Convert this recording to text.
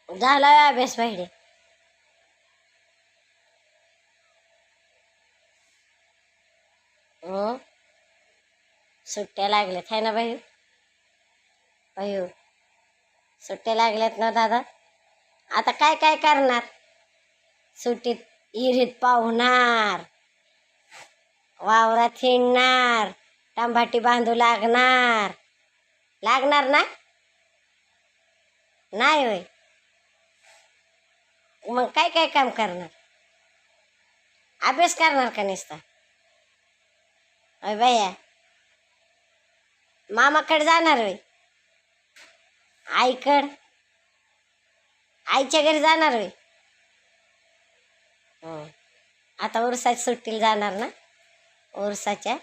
झाला अभ्यास पाहिजे. सुट्ट्या लागल्यात है ना बाई? अयो सुट्ट्या लागल्यात ना दादा. आता काय काय करणार सुट्टीत? इरीत पाहुणार, वावरात हिंडणार, टंबाटी बांधू लागणार. लागणार ना? नाही होय? मग काय काय काम करणार? अभ्यास करणार का नुसता? अय बाया, मामाकडे जाणार होय? आईकड, आईच्या घरी जाणार होय? आता उरसाच्या सुट्टीला जाणार ना? उरसाच्या